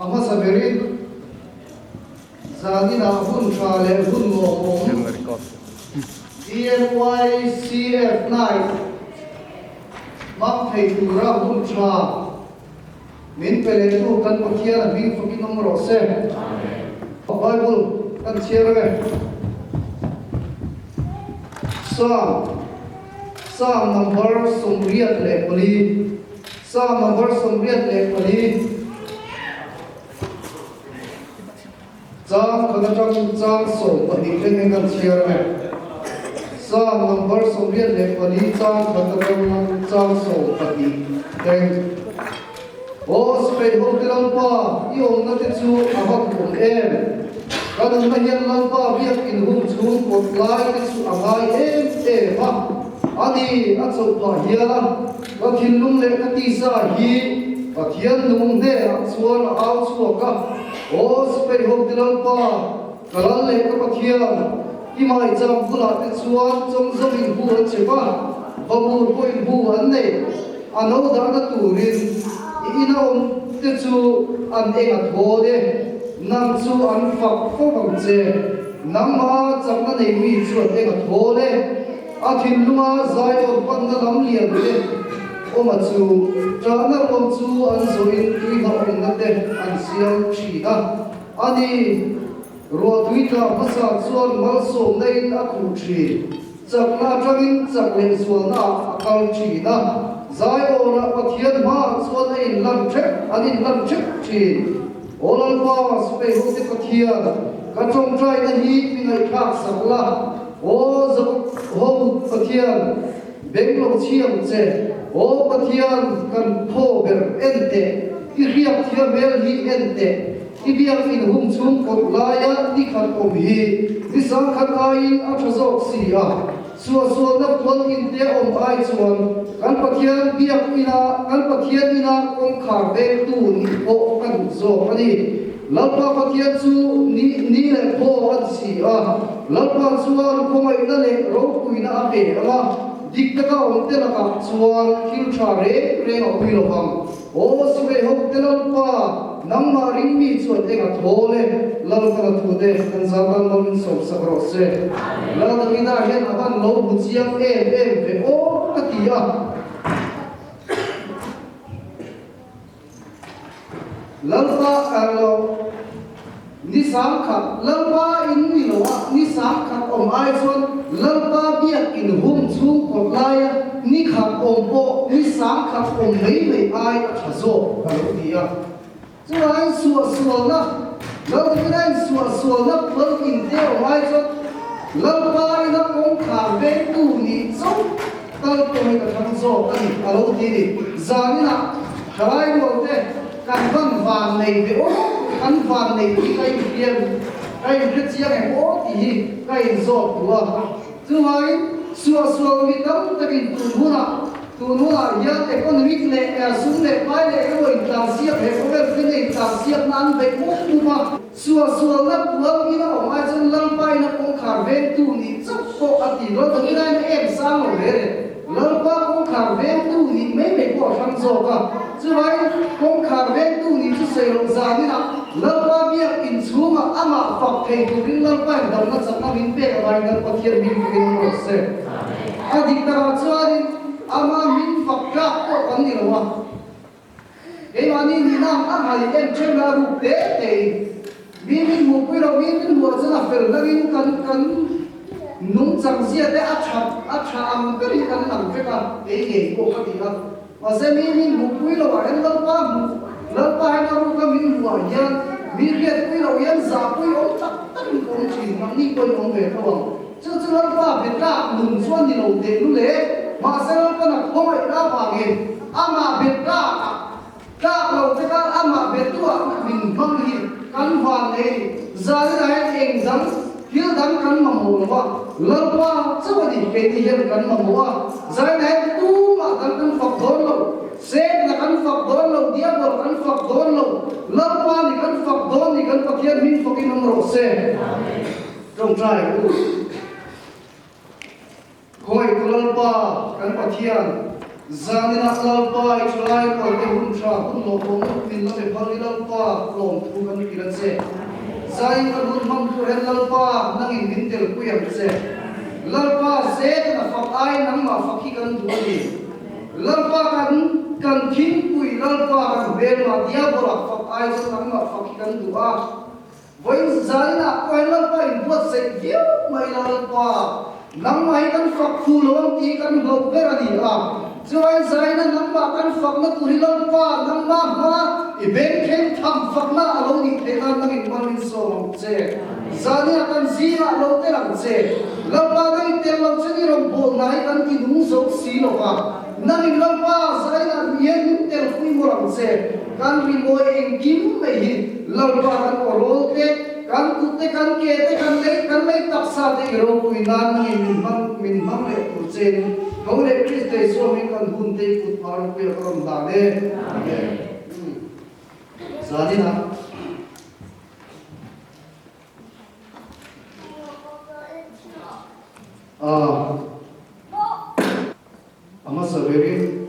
ama saberin zanina hun chale hun mo ENYCF9 mak thei tura hun cha min pele tu kan pathian mi fuki nomro se Bible kan chere Psalm number somriat le pali Psalm number somriat le pali Psalm kadang Psalm som pali kan chere Psalm number somriat le pali Psalm kadang Psalm som pali then O spray hotel pa yung natisu abang kung Kadang mahyan lang pa biyak inhum chung pot lai tisu amay ha ani at so pa hiya pathin lung le katisa hi pathian lung de at suan aw suaka O spray hotel pa kalal le ka pathian imay jam bula tisuan chong zamin bu an chepa babur ko in bu an ne ano da na turin inaom tisu an engat hode nam chu an phak ko bang che nam ma chakna nei mi chu te ka thole a thin lunga zai o pan na lam lian le o ma chu cha na rom chu an zo in tui na ong na te an siam chi da ani ro tui ta phasa chuan mal som nei a khu chi chakna tangin chakle sual na akal chi da zai o na pathian ma chuan nei lam che ani lam che chi Olal pa spay ho te pathia ka chong trai na hi pingai khak sakla o zo ho pathia benglo chiam che o pathia kan pho ber ente I riak thia mel hi ente I biak in hum chung kot laya ni khat om hi ni sang khat ai a thazok si a suwa na pon in te om ai chuan kan pathian biak ina kan pathian ina om khar ve tu ni o kan zo ani lalpa pathian chu ni le pho an si a lalpa chuan ko mai na le ro kuina a pe ama dik taka om te la ka chuan thil tha re o pi lo bang o sibe hok te lalpa nang ma ring mi chuan te ka thole lal ka thu de kan za ban lo min som sa ro se la da mi da hen aban lo bu chiang ve o ka ti a lalpa alo ni sam kha lalpa in ni lo ni sam kha om ai chuan lalpa biak in hum chung kot laia ni kha om po ni sam kha om mei ai thazo ka lo ti a chuan suwa na lo ti nai suwa na pol in te om ai chuan lalpa ina om kha ve tu ni chong tal ko mai ka thazo ka ni a lo ti ni zanina hai lo te kan van nei ve o kan van nei ti kai bian kai ri chia kai o ti kai zo tua chuai suwa mi tam takin tu huna ya economic le sum le pai le ko in tang sia he ko ver fin in tang sia nan ve ko tu ma suwa na puang ina o mai chen lam pai na ko khar ve tu ni chok ko ati ro to ina em sang lo re lam pa ko khar ve tu ni me ko thang zo ka chuai kong khar ve tu ni chu sei lo za ni na lalpa bia in chuma ama fak thei tu rin lalpa dam na chakna min pe awai na pathian min kin ro se adik ta chuari ama min fak ka ko kan ni lo wa e mani ni na ama li em chen la ru te min mu pui lo min mu chana fel la min kan nung chang sia te a tha am ka ri kan nam fe ka e ko ka ti ka Masa min bukui lo akan lalpa na ru ka min wa ya min riat pui lo yan za pui om tak kong chi mang ni pui om ve ko chu lalpa beta nun suan ni lo de lu le ma sa lalpa na ko mai ra ba ge ama beta ka lo te ka ama betu a min mang hi kan van le za ra eng dang hil dang kan ma mo lo wa lalpa chu ni ke ni yan kan ma mo wa za na tu ma kan fak don lo Sek na kan fak don lo dia bol kan fak don lo lalpa ni kan fak don ni kan pathian min fakin nomro se trong trai ku khoi ku lalpa kan pathian zanina lalpa ichulai ko te hun tra hun lo ko min lo me phali lalpa lom thu kan kiran se zain kan hun man thu hen lalpa nang in min tel ku yam se lalpa se na fak ai nang ma fakhi kan duani lalpa kan thin pui lalpa kan bel ma dia bora fak ai so nang ma fakhi kan dua voin zanina ko hen lalpa in buat se dia mai lalpa nang mai kan fak fu lo ti kan ho berani a Chuan zaina namba kan fakna turilon pa namba ma iben khen tham fakna alo ni thela nang in manin so che zani akan zina alo te lang che lamba nang tel lo chini rom bo nai kan ki nung so si lo ka nang in lamba zaina yen nin tel fui mo lang che kan ri mo eng kim me hi lamba kan oro te kan kutte kan ke te kan le taksa te ro kui nan nang min mang le tu chen Hầu lệ Christ Tây Xô mình còn hôn tây cụt phá rộng bia có rộng đà đê Giá đi nào Ama sa verin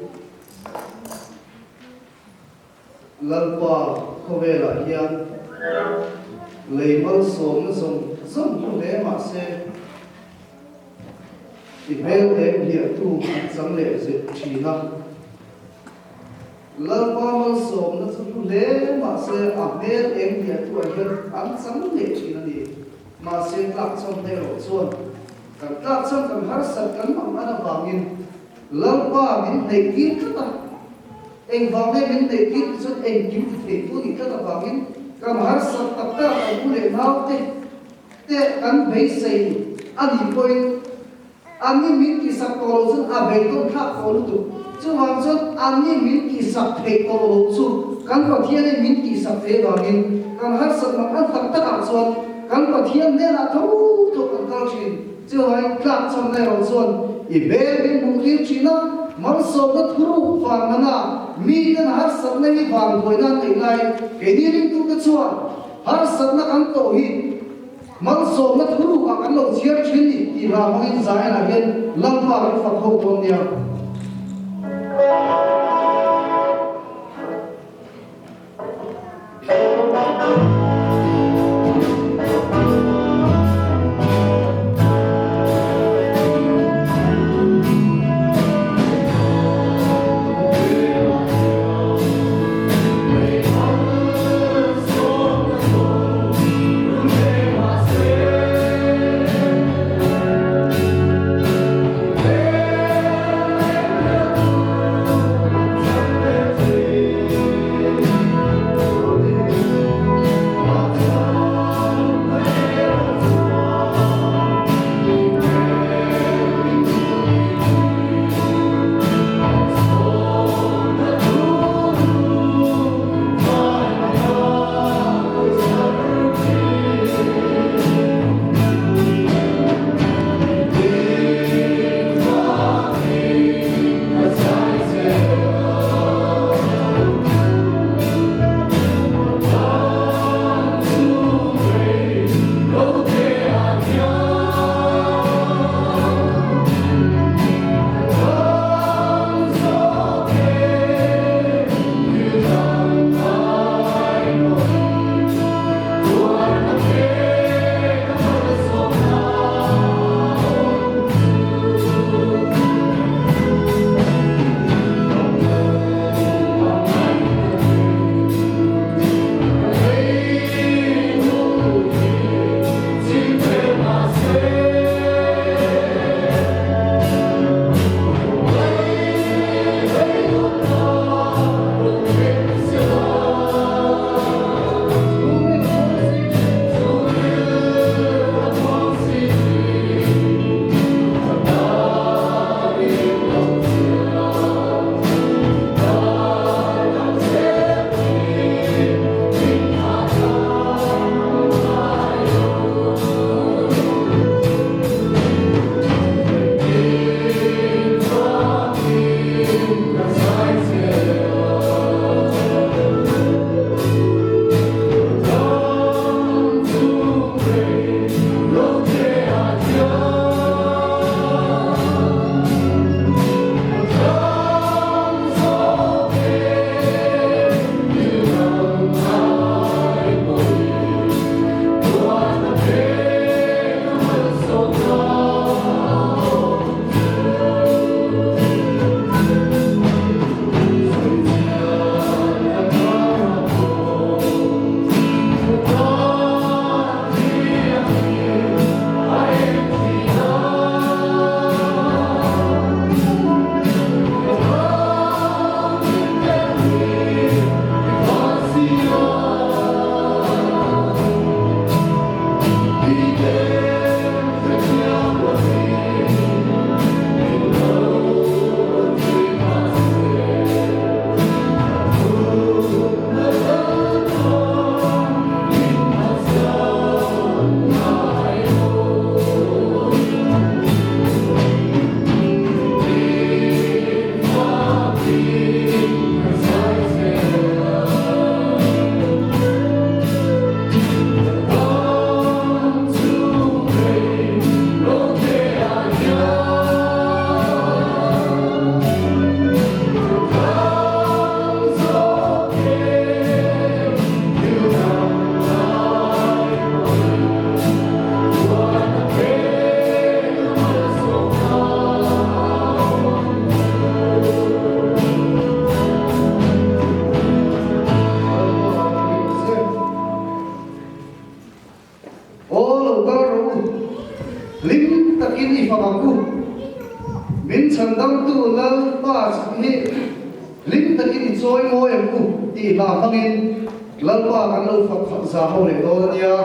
Lalpa Kovela hiyan Leimal som na som hôn lệ mà se Ibel em hiệp tu sang lệ dịch chỉ năng lần qua mal sớm nó sẽ lệ mà sẽ Ibel em hiệp tu anh sang lệ chỉ năng đi mà sẽ lạc trong theo xuân cả lạc trong cả har sát căn bằng anh vangin lần qua mình để kiến cái ta anh vang đây mình để kiến xuất anh kiếm để tu đi cái ta vangin cả har sát tất cả anh lệ nào te anh bây say anh đi coi Ani min ki sak tolo sun abai ton thak tolo tu chu wang chon ani min ki sak thei tolo chu kan pathian min ki sak thei wangin kan har sak ma kan tak tak chuan kan pathian ne la tho tho kan kal chin chu hai klak chom nei ro chuan I be bin mu ki china mal so na thuru fan mana mi kan har sak nei wang boina nei lai ke ni ring tu ka chuan har sak na kan to hi Mal so na thuru ka kan lo chiar thin ni I ra mangin zai na gen lampa ri fa kho ton nia soi mo em ku ti la mangin lalpa kan lo fa khat za ho le do nia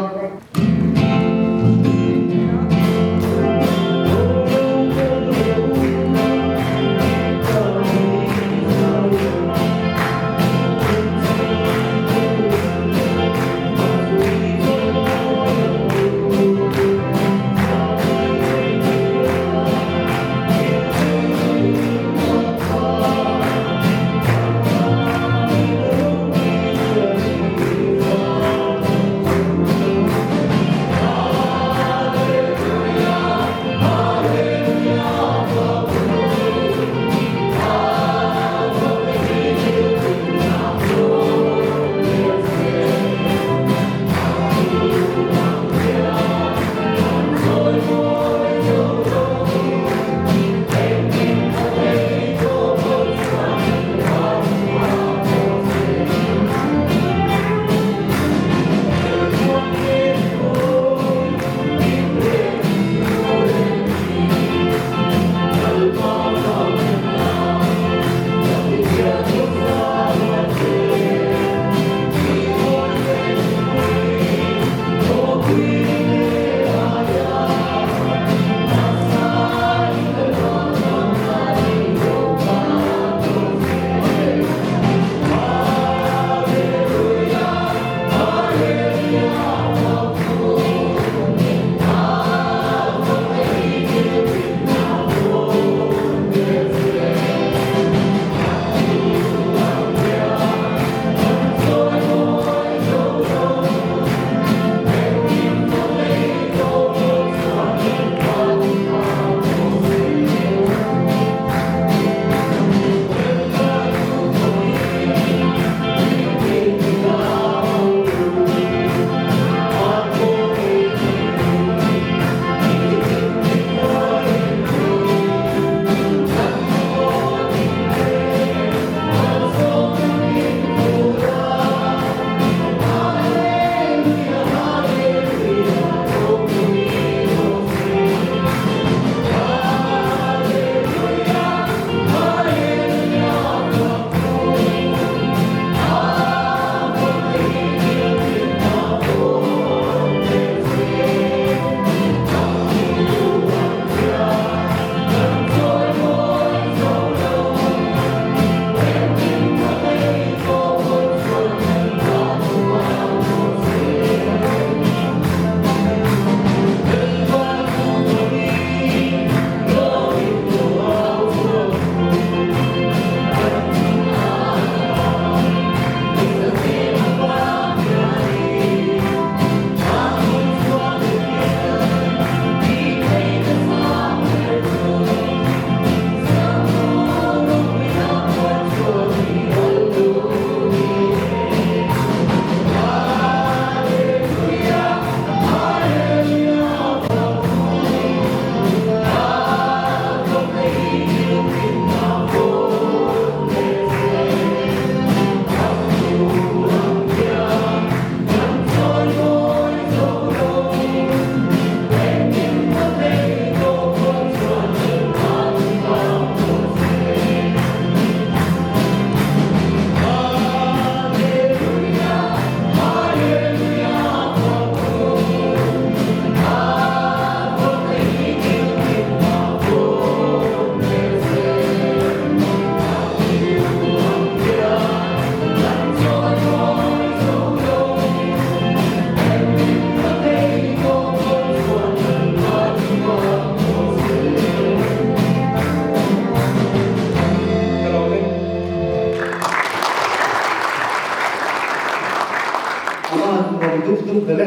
duk dele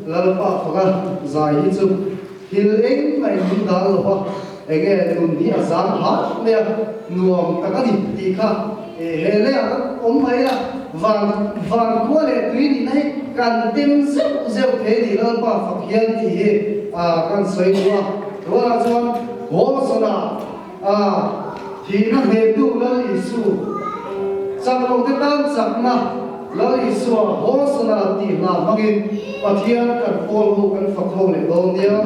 lalpa phaga zai hi chu hil eng mai nun dal lo enge nun hi azam ha me nuam takani ti kha hele om mai la van ko le tuin nai kan tim zeu the di lalpa fakhian ti he kan soi wa wala chuan ho sona thi na he tu lal isu chang lo te tan sakna lal isu ho sona ti na mangin pathian kan pol ho kan fakho le don dia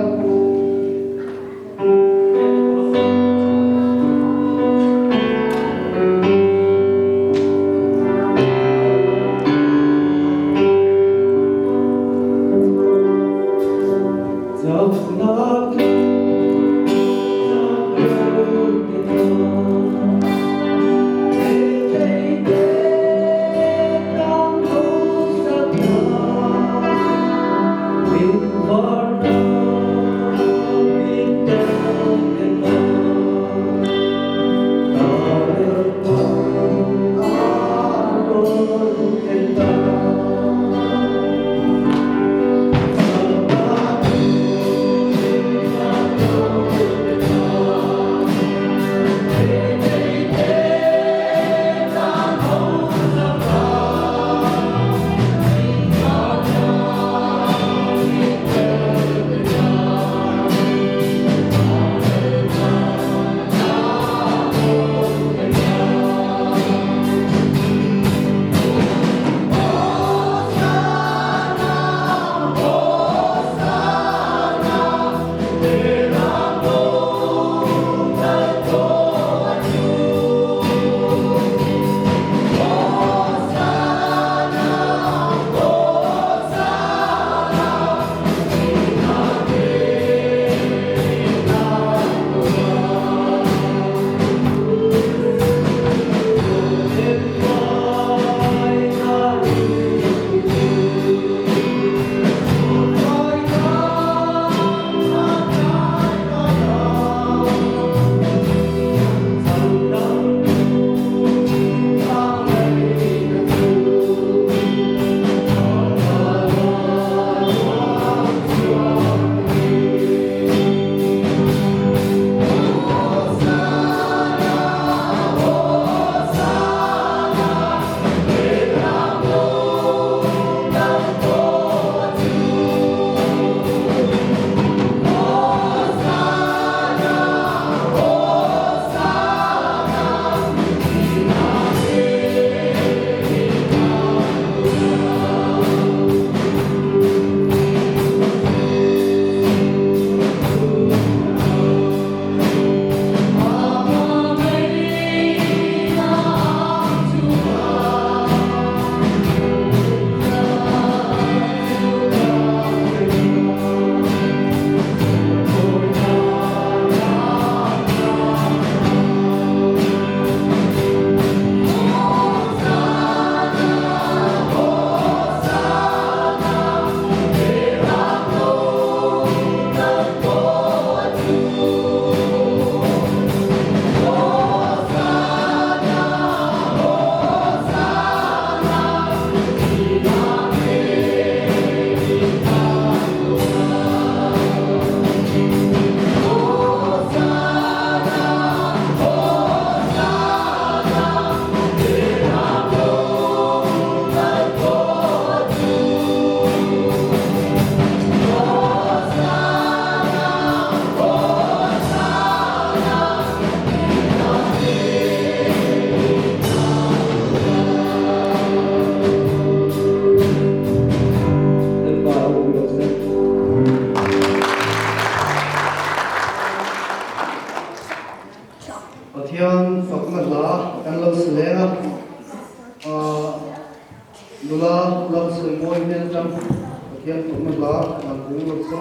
la lam soi moi men jam kian tum la na kung lo so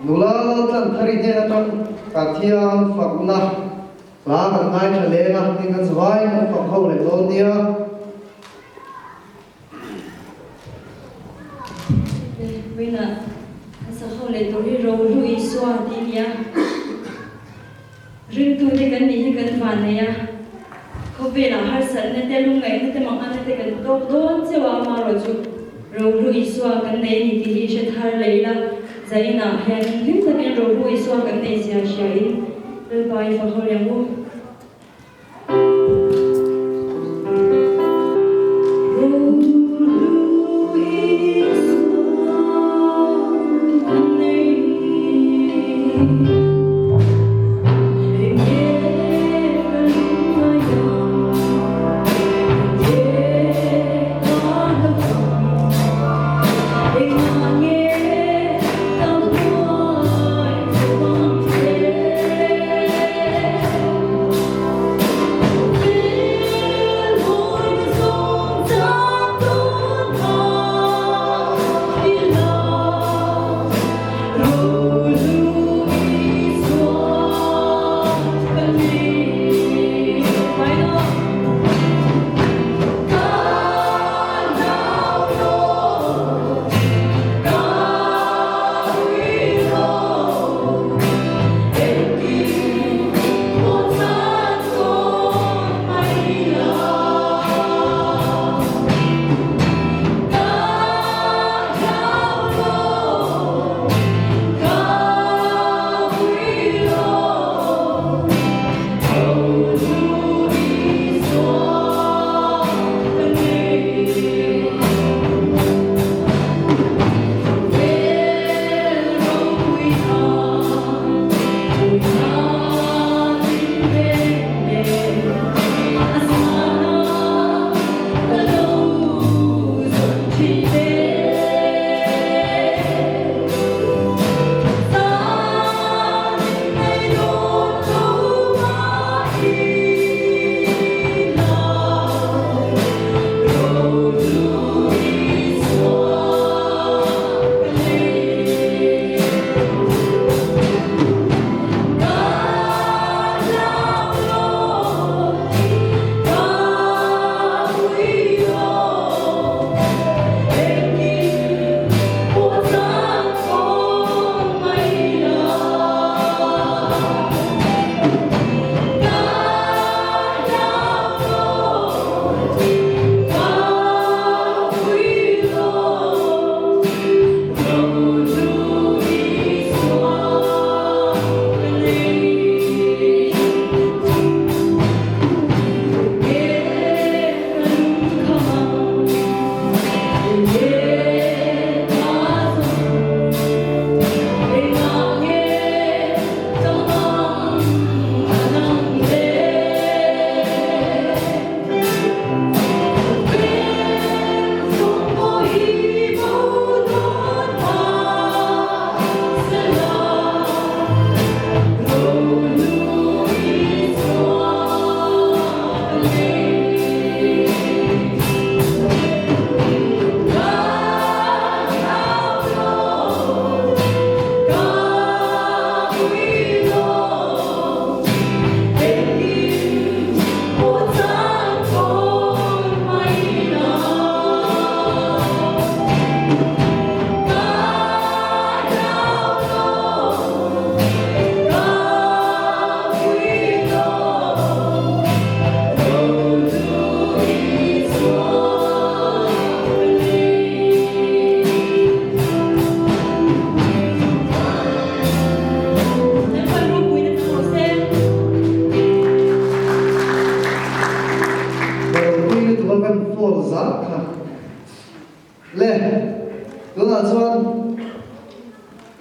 nula tan thari ne tan kathiam fakna la kan ngai thalenga ningan zwai kan pakhau le lonia Wina sa khâu le to ri ro lu I swa di ya rin tu de kan ni kan van ne ya ko be la har san ne te lu ngai ne te mang an te kan to don che wa ma ro chu ro lu I swa kan ne ni ti hi she thar le la zaina hian him ta kan ro lu I swa kan ne sia sha in le bai fa khol yang wo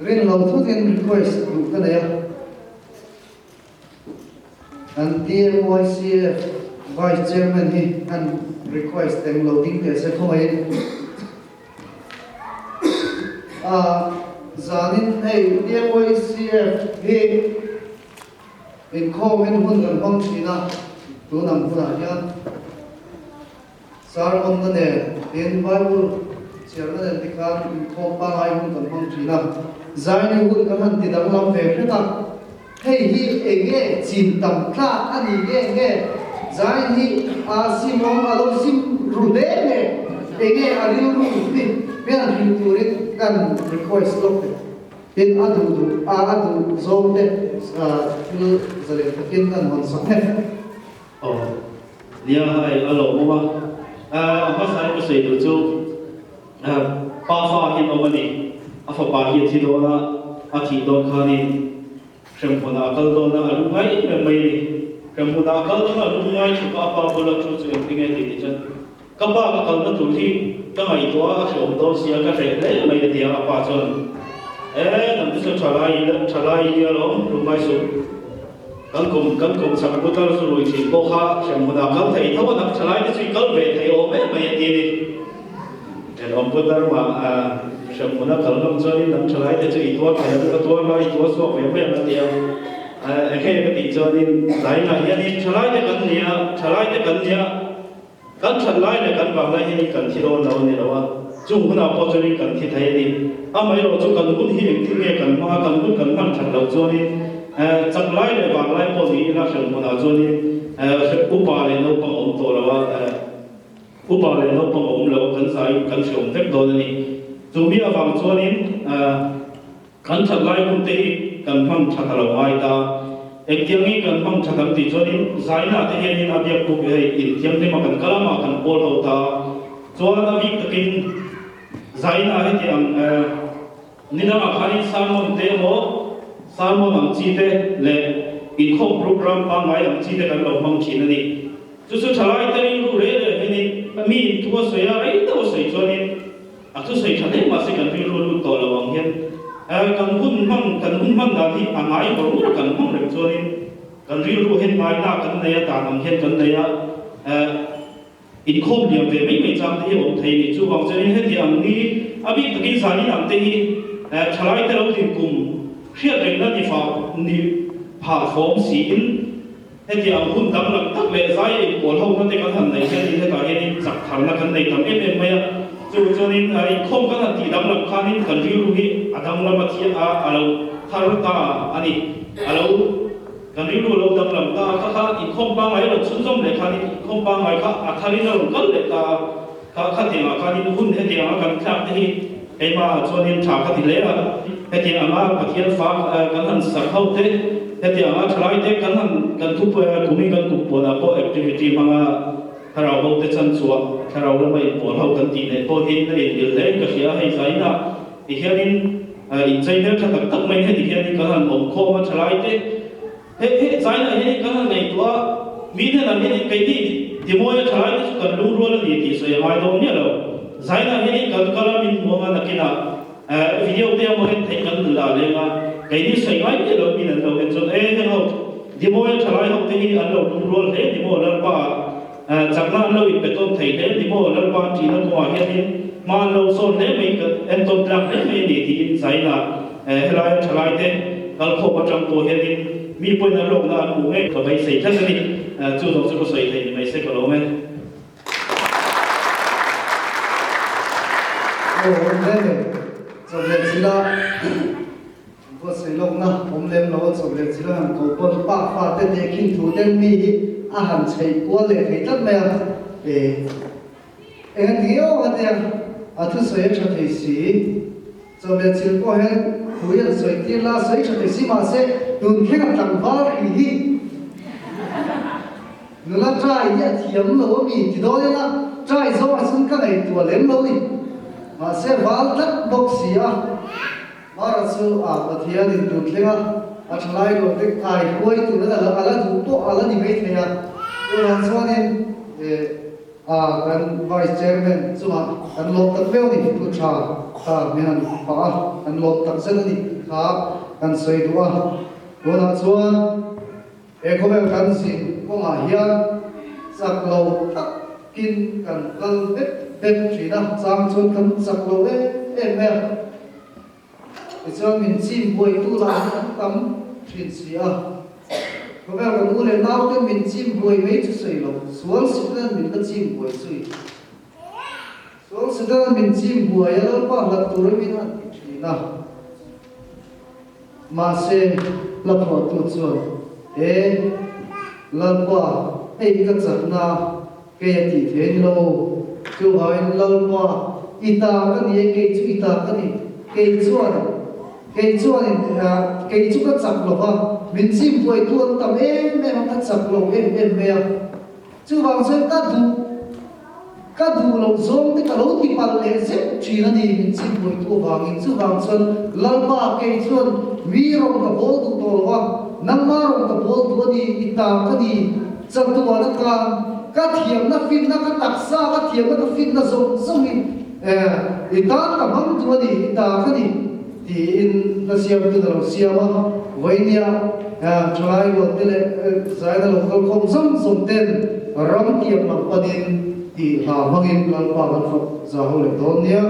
rin lo thu tin request group ka ya an TMYCF vice chairman hi an request teng loading te se khoi zanin hey TMYCF hi in comment hun kan bang china tu nam puna hian sar on ne in bible chairman and the kan in comment ai hun kan bang china zai ni hun kan han ti dang lam ve pheta hei hi enge chin tam kha ani nge zai hi a simom alo sim rude ne enge ariu ru ni ben hin turit kan request lok in adu zone de lu zale takin kan hon sakhe lia hai alo ma apa sai ko sei du chu pa fa hin omani afa pa hi thi do na a thi do khani shempona kal do na alu ngai me mai ni shempona kal do na alu ngai chu pa pa bola chu chu tinge ti chan ka pa ka kal na tu hi ka ngai to a shom do sia ka re le mai de dia pa chon nam tu chalai ya lo lu mai su kan kum sam ko tar su roi chi ko kha shempona kal thai thaw na chalai ni chi kal ve thai o me mai ti ni en om ko tar ma shempona kal nam chani nam chalai te chi to ka ya to lai to so ve me na dia ke ke ti chani dai na ya ni chalai te kan nia kan chalai le kan ba lai ni kan thi ro no ni lo wa chu huna po chani kan thi thai ni a mai ro chu kan hun hi thi nge kan ma kan hun kan man thak lo chani chak lai le ba lai po ni na shempona chani upa le no pa om to lo wa upa le no pa om lo kan sai kan shom tek do ni chu mi awang chuanin kan thak lai kun te kan phang thak lo mai ta ektiangi kan phang thakam ti chuanin zaina te hianin abiak pu he in tiang te ma kan kalama kan pol ho ta chuan abi takin zaina he tiang nina ma khani salmon te mo salmon ang chi te le in khom program pa ngai ang chi te kan lo phang chin ani chu chu thalai te ru re le ni mi tu so ya ai to so chuanin a tu sei thale ma se kan ri ru to lo wang hian kan hun man da hi angai ko ru kan hong re chuanin kan ri ru hen mai na kan ne ta nam hian kan ne ya in khom liam ve mai mai chang te om thei ni chu wang chen he ti ang ni abi takin sani am te hi thalai te lo tin kum khriat reng na ni fa ni pha form si in he ti ang hun dam lak tak le zai pol ho na te kan han nei chen ni he ta he ni chak thar na kan nei tam em mai chu chuanin ai khom kan ti dam lak khanin kan ri ru hi adam la ma thi alo thar ta ani alo kan ri ru lo dam lam ta kha in khom pa ngai lo chun som le khanin khom pa ngai kha a thari na ro kal le ta kha ti ma khanin hun he ti ma kan thak te hi ei ma chuanin tha kha ti le a he ti ama pathian fa kan han sa khau te he ti ama thlai te kan han kan thu pa kumi kan ku po na po activity manga tharau ho te chan chuwa tharau la mai po ho kan ti ne po hin nei il le ka hia hei zaina ti hianin in chai ne tha tak tak mai he ti hianin kan han om kho ma thlai te he zaina he kan han nei tua mi ne na mi ne kai ni ti mo ya thlai te kan lu ro la ni ti so ya mai do ni lo zaina he kan kala min mo ma na kina video te mo he thei kan la le ma kai ni sai ngai te lo mi na lo he chon he ho ti mo ya thlai ho te hi an lo lu ro he ti mo la pa chakna lo in beton thei le ni mo la pa ti na ko hianin ma lo so le mai ka en ton trak le mai ni ti in zaina helai thlai te kal kho pa chang po hianin mi poi na lo na mu nge ko bai sei thang ni chu dong chu ko sei thei mai se ko lo me le so le sila ko sei lo na om lem lo so le sila ko pon pa fa te te kin thu den mi a han chei ko le thei tat me en dio wa te a thu so ye cha thei si so le sil ko he khu ye so ti la so ye cha thei si ma se dun khe ka tang va hi nu la trai ya thiam lo mi ti do le la trai zo a sun ka nei tu lem lo ni ma se val tak box si a mara su a pathian in tu tlenga a thlai ro te ai khoi tu na ala du to ala ni mai thea e han chuanin kan vice chairman chuma kan lok tak veu ni tu tha ta mian pa kan lok tak zen ni kha kan sei duwa ona chuan e khome kan si ko ma hian sak lo tak kin kan kal vet vet thina chang chun kan sak lo e me Isang min sim boy tu la tam thin sia. Ko ba ko nu le nau te min sim boy me chu sei lo. Sual sitan min ka sim boy sui. Sual sitan min sim boy ya pa la tu re min na. mà se lập họ tu chuan lalpa cái chặt na cái thì thế lâu chú hỏi lalpa ita cái gì cái chú ita cái chuan cái chú cái chặt lâu ha mình chim vui tuôn tầm em cái chặt lâu em chú vàng xem các đủ lâu giống cái lâu thì bạn lẽ sẽ chỉ là đi mình chim vui tuôn vàng chú vàng xem lalpa cái chuan vi rong cái bố tụ tổ ha nằm mà rong cái bố tụ đi ita cái gì chẳng tu vào nó các thiểm nó phim nó các đặc sa các thiểm nó phim nó giống thì ta cảm hứng tu đi ta cái gì thì in nó xem tu đâu xem mà vậy nha cho ai gọi tên là giải là không giống tên ram tiệm mà quan đến thì hà mang in là ba cái phục giáo hội tôn nha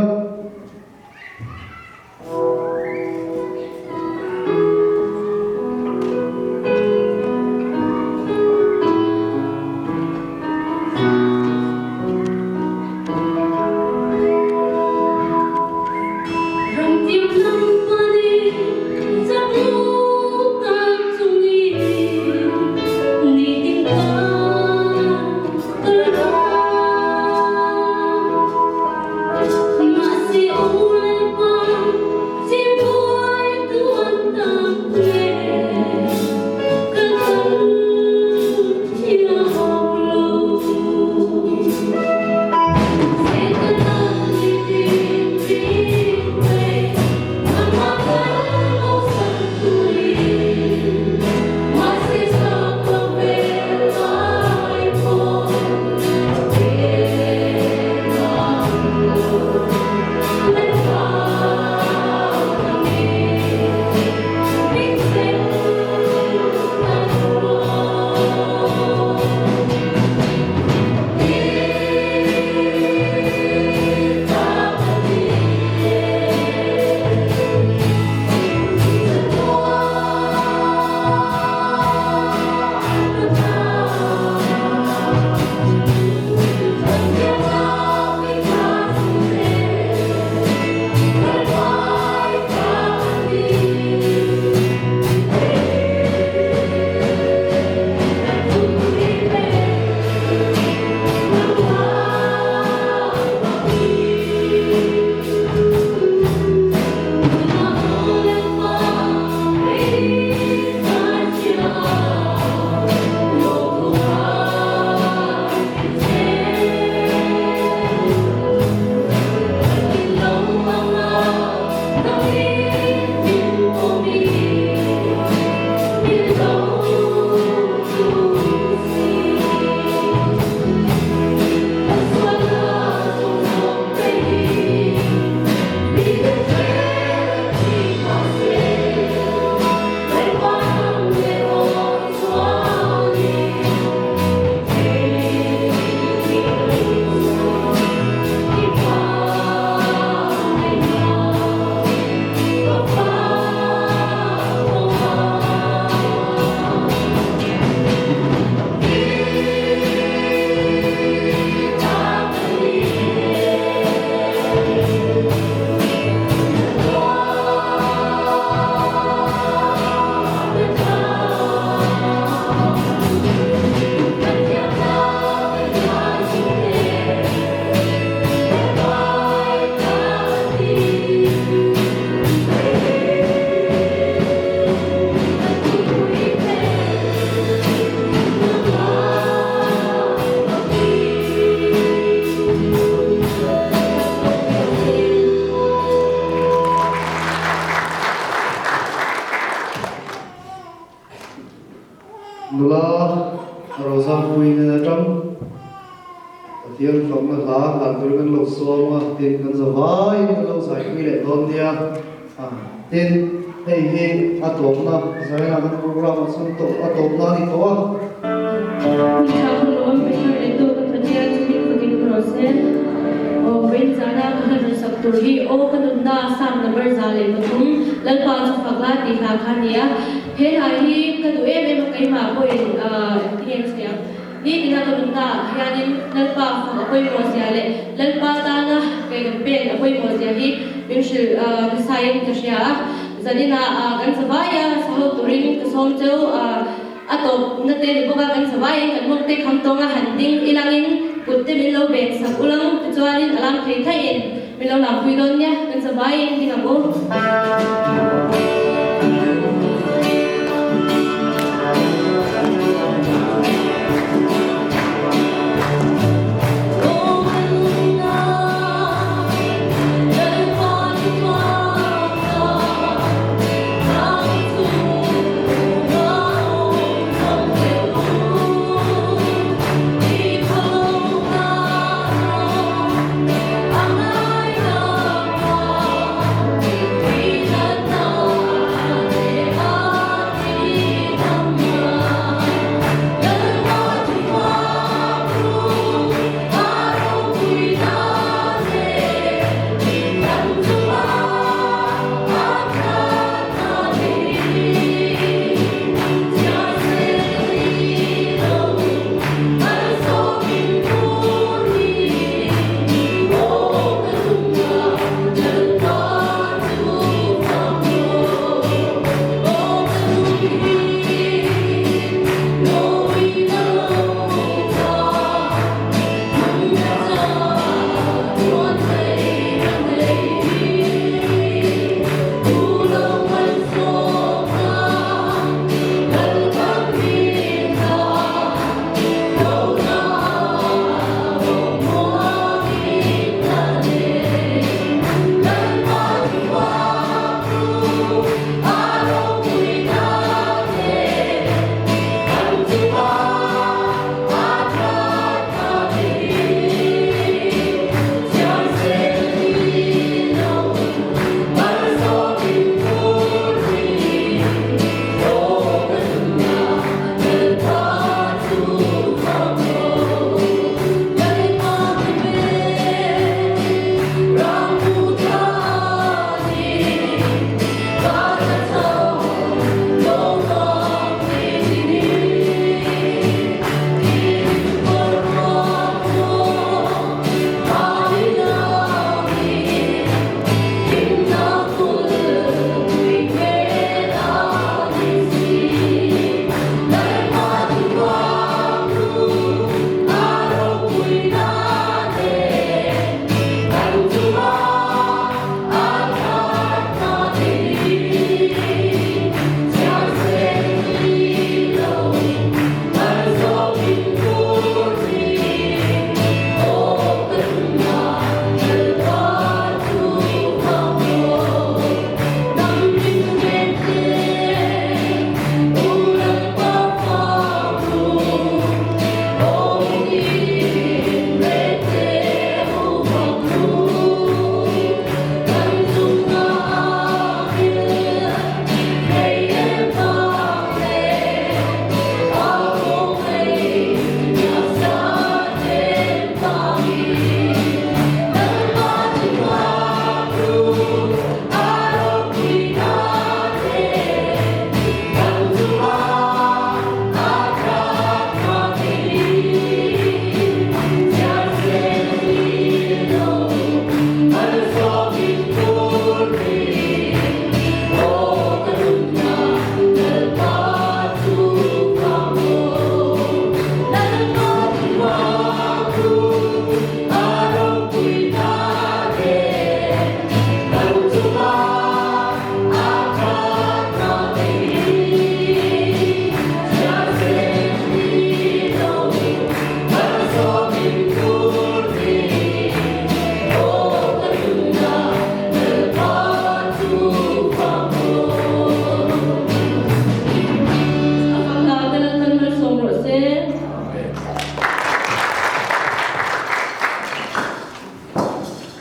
nula roza puina tam tiang phong na la la tur kan lo so ma tin kan za vai kan lo sai pi le don dia tin hei atom na zai na kan program sun to atom na ni to turhi o kanunda sam number zale mutum lalpa chu fakla ti ha khania he hai kadu em kai ma ko tien sia ni ina kanunda yanin lalpa fa koi mo sia le lalpa ta na kai pe koi mo sia hi bin shi sai ta sia zanina kan sabaya saho turing kasom chau ato nate ni boka kan sabaya kan mokte khamtonga handing ilangin putte milo bek sak ulang tujuanin alam thei thain milo lam puidon nya kan sabaya dingabo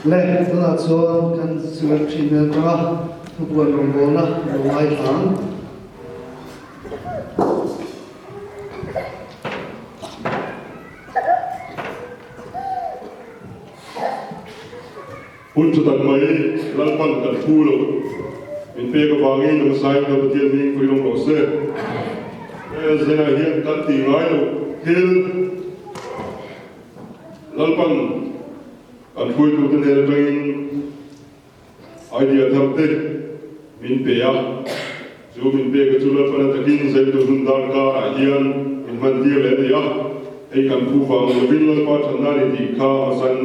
Lẽ đó là cho căn sự chỉ nên ra thuộc quân đồng bộ na đồng ai thắng Punca tak mai lalpan kan pulo in pe ka bangi ng sai ka batil ni ko yung rose zena hian kan ti ngai lo hil lalpan kan pui tu ten el bangin idea thamte min pe ya chu min pe ka chu la pa na takin zai tu hun dar ka a hian in man dir le ya ei kan thu fa mo bin la pa thana ni ti kha asan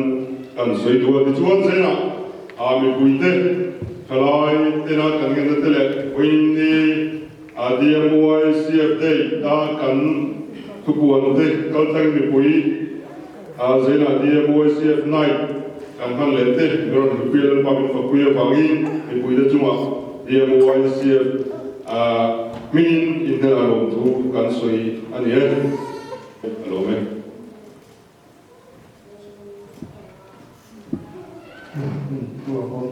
kan soi tu ti chuan zena a mi puite khalai tena kan ngen te le win ni a DMY CF day ta kan thu puan te kal tang mi pui a zena DMY CF night kan han le te ron pi le pa mi fa pui pa ngi mi pui de chuma DMY CF min in the alom thu kan soi ani e alome tua con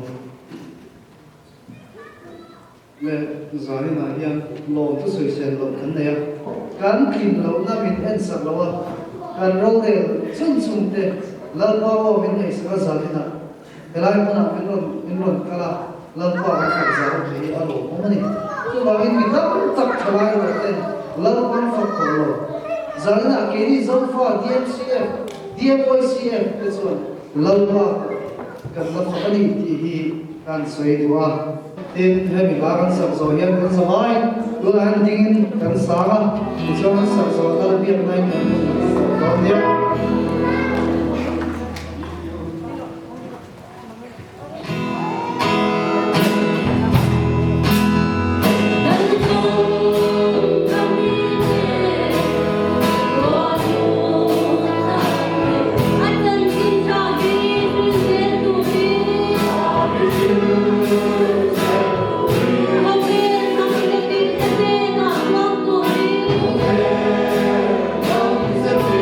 le zari na hian lo tu soi sen lo kan ne kan kim lo na min en sak lo kan ro de chung chung te la pa o min nei sa zari na elai mana min ron kala la pa o fa zari ni alo mo ni tu ba in mi ta tak thalai lo te la pa fa ko lo zari na ke ni zo fa DMCF DMYCF ke so la pa kan la fa ni ti hi kan soi dua tin hemi ba kan sak zo hian kan zo mai lu an ding kan sa ga so kan sak zo ta bi mai kan ko dia Hãy subscribe cho kênh Ghiền Mì Gõ để không bỏ lỡ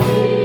Hãy subscribe cho kênh Ghiền Mì Gõ để không bỏ lỡ